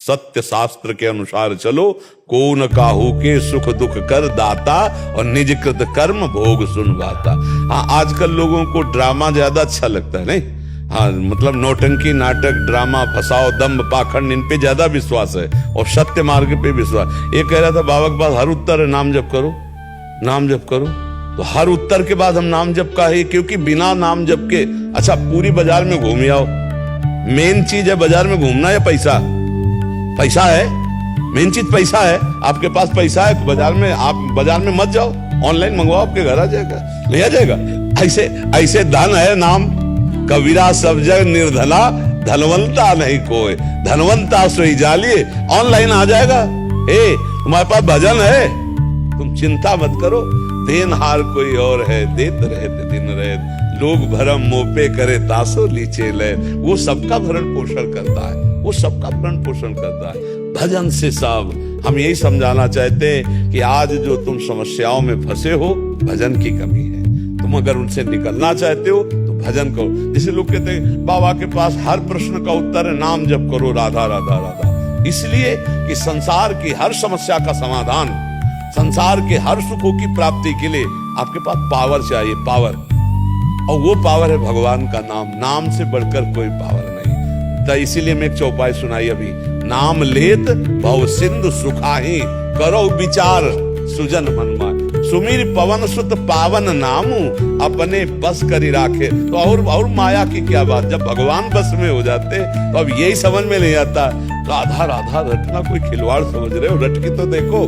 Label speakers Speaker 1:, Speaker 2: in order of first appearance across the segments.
Speaker 1: सत्य शास्त्र के अनुसार चलो, को न काहू के सुख दुख कर दाता, और निज कृत कर्म भोग सुनवाता। हाँ, आजकल लोगों को ड्रामा ज्यादा अच्छा लगता है, नहीं? हाँ, मतलब नौटंकी, नाटक, ड्रामा, फसाओ, दम्भ, पाखंड, इन पे ज्यादा विश्वास है और सत्य मार्ग पे विश्वास। ये कह रहा था बाबा के पास हर उत्तर है, नाम जप करो, नाम जप करो। तो हर उत्तर के बाद हम नाम जप का है, क्योंकि बिना नाम जप के, अच्छा पूरी बाजार में घूम आओ, मेन चीज है बाजार में घूमना या पैसा? पैसा है मेन चीज, पैसा है। आपके पास पैसा है, बाजार में, आप बाजार में मत जाओ, ऑनलाइन मंगवाओ, आपके घर आ जाएगा, ले आ जाएगा। ऐसे ऐसे धन है नाम, कबीरा सब जग निर्धला, धनवंता नहीं कोई, धनवंता सोई जालिए, ऑनलाइन आ जाएगा। तुम्हारे पास भजन है, तुम चिंता मत करो। देनहार कोई और है, देत रहते दिन रहते, लोग भरम मोपे करे तासो लीचे ले। वो सबका भरण पोषण करता है, वो सबका भरण पोषण करता है भजन से। सब हम यही समझाना चाहते हैं कि आज जो तुम समस्याओं में फंसे हो, भजन की कमी है। तुम अगर उनसे निकलना चाहते हो तो भजन करो। जैसे लोग कहते हैं बाबा के पास हर प्रश्न का उत्तर है, नाम जप करो, राधा राधा राधा। इसलिए कि संसार की हर समस्या का समाधान, संसार के हर सुखों की प्राप्ति के लिए आपके पास पावर चाहिए, पावर। और वो पावर है भगवान का नाम। नाम से बढ़कर कोई पावर नहीं। तो इसीलिए मैं एक चौपाई सुनाई अभी, नाम लेत भव सिंधु सुखाही, करो विचार सुजन मनमाय। सुमीर पवन सुत पावन नामू, अपने बस करी राखे। तो और माया की क्या बात, जब भगवान बस में हो जाते तो अब यही समझ में नहीं आता। राधा राधा रटना कोई खिलवाड़ समझ रहे हो? रट के तो देखो,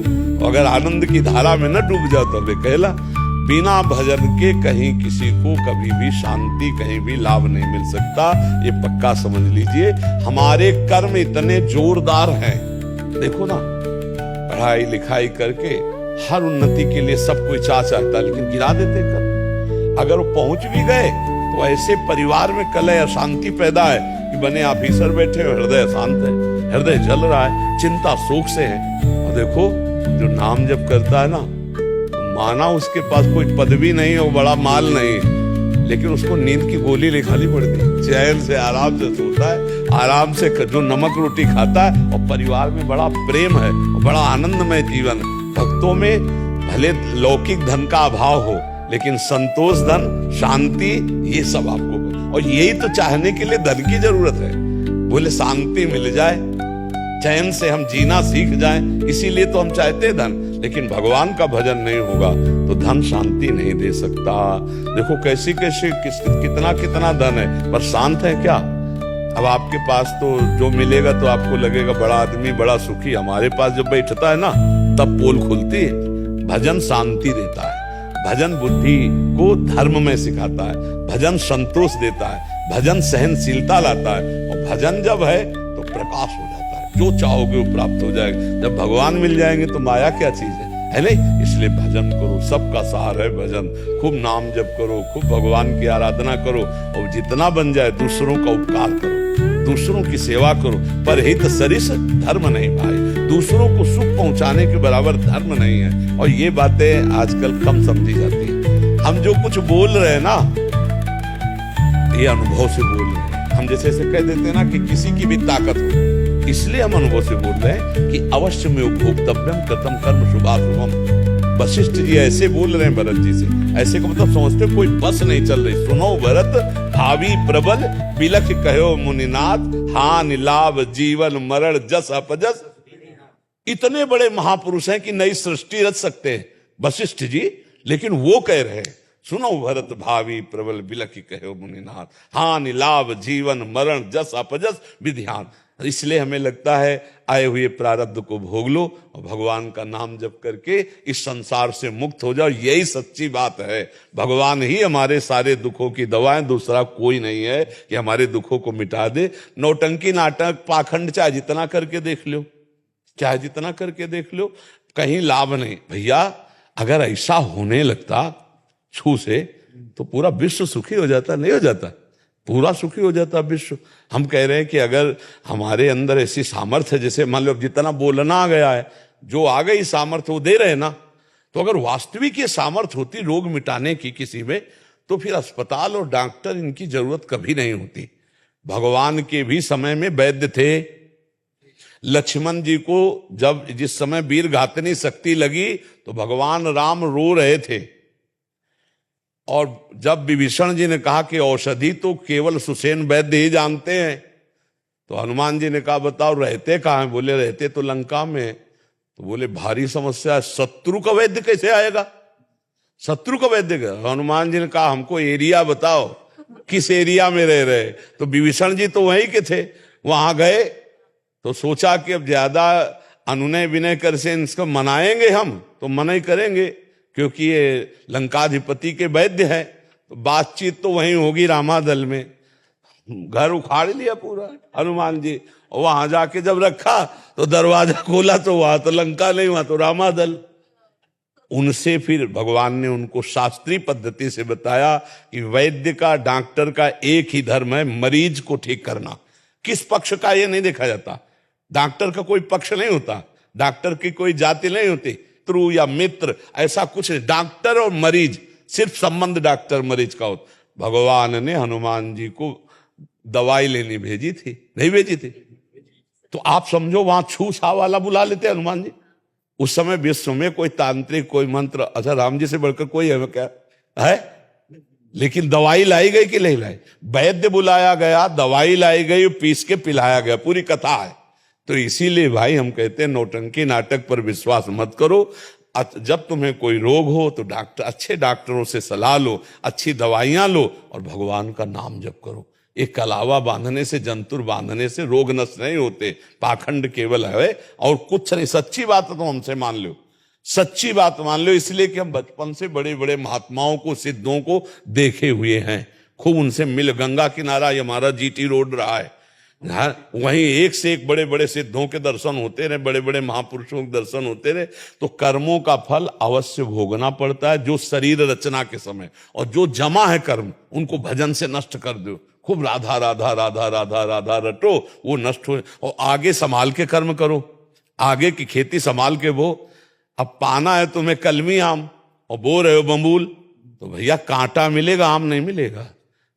Speaker 1: अगर आनंद की धारा में न डूब जाओ तो कहला। बिना भजन के कहीं किसी को कभी भी शांति, कहीं भी लाभ नहीं मिल सकता, ये पक्का समझ लीजिए। हमारे कर्म इतने जोरदार हैं, देखो ना, पढ़ाई लिखाई करके हर उन्नति के लिए सब कोई चाहता है, लेकिन गिरा देते कर। अगर वो पहुंच भी गए तो ऐसे परिवार में कलह अशांति पैदा है कि बने ऑफिसर बैठे हो, हृदय अशांत है, हृदय जल रहा है, चिंता शोक से है। और देखो जो नाम जप करता है ना, माना उसके पास कोई पदवी नहीं हो, बड़ा माल नहीं, लेकिन उसको नींद की गोली लिखानी पड़ती, चैन से आराम से सोता है, आराम से जो नमक रोटी खाता है, और परिवार में बड़ा प्रेम है और बड़ा आनंदमय जीवन। भक्तों में भले लौकिक धन का अभाव हो, लेकिन संतोष धन, शांति, ये सब आपको, और यही तो चाहने के लिए धन की जरूरत है। बोले शांति मिल जाए, चैन से हम जीना सीख जाएं, इसीलिए तो हम चाहते हैं धन। लेकिन भगवान का भजन नहीं होगा तो धन शांति नहीं दे सकता। देखो कैसी कैसी कितना कितना धन है, पर शांत है क्या? अब आपके पास तो जो मिलेगा तो आपको लगेगा बड़ा आदमी, बड़ा सुखी। हमारे पास जब बैठता है ना, तब पोल खुलती है। भजन शांति देता है, भजन बुद्धि को धर्म में सिखाता है, भजन संतोष देता है, भजन सहनशीलता लाता है। और भजन जब है तो प्रकाश हो जाता है, जो चाहोगे वो प्राप्त हो जाएगा। जब भगवान मिल जाएंगे तो माया क्या चीज है नहीं? इसलिए भजन करो, सबका सहारा है भजन। खूब नाम जप करो, खूब भगवान की आराधना करो, और जितना बन जाए दूसरों का उपकार करो, दूसरों की सेवा करो। पर हित सरिस धर्म नहीं भाई, दूसरों को सुख पहुंचाने के बराबर धर्म नहीं है। और ये बातें आजकल कम समझी जाती है। हम जो कुछ बोल रहे हैं ना, ये अनुभव से बोल रहे हैं। हम जैसे ऐसे कह देते हैं ना कि किसी की भी ताकत हो, इसलिए हम अनुभव से बोल रहे हैं कि अवश्य में उपभोक्तव्यम कृतम कर्म शुभाशुभम। वशिष्ठ जी ऐसे बोल रहे हैं भरत जी से। ऐसे का मतलब समझते कोई बस नहीं चल रही। सुनो भरत भावी प्रबल, बिलख कहो मुनिनाथ, हानि लाभ जीवन मरण जस अपजस। इतने बड़े महापुरुष हैं कि नई सृष्टि रच सकते हैं वशिष्ठ जी, लेकिन वो कह रहे हैं सुनो भरत भावी प्रबल, बिलख कहो मुनिनाथ, हानि लाभ जीवन मरण जस अपजस विध्यान। इसलिए हमें लगता है आए हुए प्रारब्ध को भोग लो और भगवान का नाम जप करके इस संसार से मुक्त हो जाओ। यही सच्ची बात है। भगवान ही हमारे सारे दुखों की दवा है, दूसरा कोई नहीं है कि हमारे दुखों को मिटा दे। नौटंकी नाटक पाखंड चाहे जितना करके देख लो, चाहे जितना करके देख लो, कहीं लाभ नहीं भैया। अगर ऐसा होने लगता छू से तो पूरा विश्व सुखी हो जाता, नहीं हो जाता? पूरा सुखी हो जाता विश्व। हम कह रहे हैं कि अगर हमारे अंदर ऐसी सामर्थ्य, जैसे मान लो जितना बोलना आ गया है, जो आ गई सामर्थ्य वो दे रहे ना, तो अगर वास्तविक ये सामर्थ्य होती रोग मिटाने की किसी में, तो फिर अस्पताल और डॉक्टर इनकी जरूरत कभी नहीं होती। भगवान के भी समय में वैद्य थे, लक्ष्मण जी को जब जिस समय वीर घातनी शक्ति लगी तो भगवान राम रो रहे थे, और जब विभीषण जी ने कहा कि औषधि तो केवल सुसेन वैद्य ही जानते हैं, तो हनुमान जी ने कहा बताओ रहते कहाँ हैं? बोले रहते तो लंका में। तो बोले भारी समस्या है, शत्रु का वैद्य कैसे आएगा? शत्रु का वैद्य का? हनुमान जी ने कहा हमको एरिया बताओ, किस एरिया में रह रहे? तो विभीषण जी तो वहीं के थे, वहां गए तो सोचा कि अब ज्यादा अनुनय विनय कर से इसको मनाएंगे हम, तो मना ही करेंगे क्योंकि ये लंकाधिपति के वैद्य है, तो बातचीत तो वहीं होगी रामादल में। घर उखाड़ लिया पूरा हनुमान जी, और वहां जाके जब रखा तो दरवाजा खोला तो वहां तो लंका नहीं, वहां तो रामादल। उनसे फिर भगवान ने उनको शास्त्रीय पद्धति से बताया कि वैद्य का, डॉक्टर का एक ही धर्म है, मरीज को ठीक करना। किस पक्ष का ये नहीं देखा जाता। डॉक्टर का कोई पक्ष नहीं होता, डॉक्टर की कोई जाति नहीं होती, शत्रु या मित्र ऐसा कुछ नहीं। डॉक्टर और मरीज, सिर्फ संबंध डॉक्टर मरीज का होता। भगवान ने हनुमान जी को दवाई लेनी भेजी थी, नहीं भेजी थी? तो आप समझो वहां छू छा वाला बुला लेते हनुमान जी। उस समय विश्व में कोई तांत्रिक, कोई मंत्र, अच्छा राम जी से बढ़कर कोई है क्या? है? लेकिन दवाई लाई गई कि नहीं लाई? वैद्य बुलाया गया, दवाई लाई गई, पीस के पिलाया गया, पूरी कथा है। तो इसीलिए भाई हम कहते हैं नौटंकी नाटक पर विश्वास मत करो। जब तुम्हें कोई रोग हो तो डॉक्टर, अच्छे डॉक्टरों से सलाह लो, अच्छी दवाइयां लो और भगवान का नाम जप करो। एक कलावा बांधने से, जंतुर बांधने से रोग नष्ट नहीं होते, पाखंड केवल है और कुछ नहीं। सच्ची बात तो हमसे मान लो, सच्ची बात मान लो, इसलिए कि हम बचपन से बड़े बड़े महात्माओं को, सिद्धों को देखे हुए हैं, खूब उनसे मिल। गंगा किनारा ये हमारा जीटी रोड रहा है, वहीं एक से एक बड़े बड़े सिद्धों के दर्शन होते रहे, बड़े बड़े महापुरुषों के दर्शन होते रहे। तो कर्मों का फल अवश्य भोगना पड़ता है, जो शरीर रचना के समय, और जो जमा है कर्म उनको भजन से नष्ट कर दो। खूब राधा राधा राधा राधा राधा रटो, वो नष्ट हो, और आगे संभाल के कर्म करो, आगे की खेती संभाल के बो। अब पाना है तुम्हें कलमी आम और बो रहे हो बम्बूल, तो भैया कांटा मिलेगा, आम नहीं मिलेगा।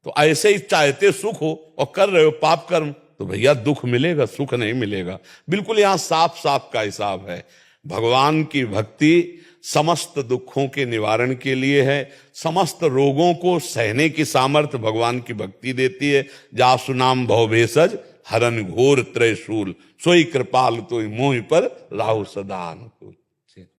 Speaker 1: तो ऐसे ही चाहते सुख हो और कर रहे हो पाप कर्म, तो भैया दुख मिलेगा, सुख नहीं मिलेगा। बिल्कुल यहां साफ साफ का हिसाब है। भगवान की भक्ति समस्त दुखों के निवारण के लिए है, समस्त रोगों को सहने की सामर्थ्य भगवान की भक्ति देती है। जासु नाम भव भेषज हरन घोर त्रयशूल, सोई कृपाल तो मोहि पर राहु सदा अनुकूल।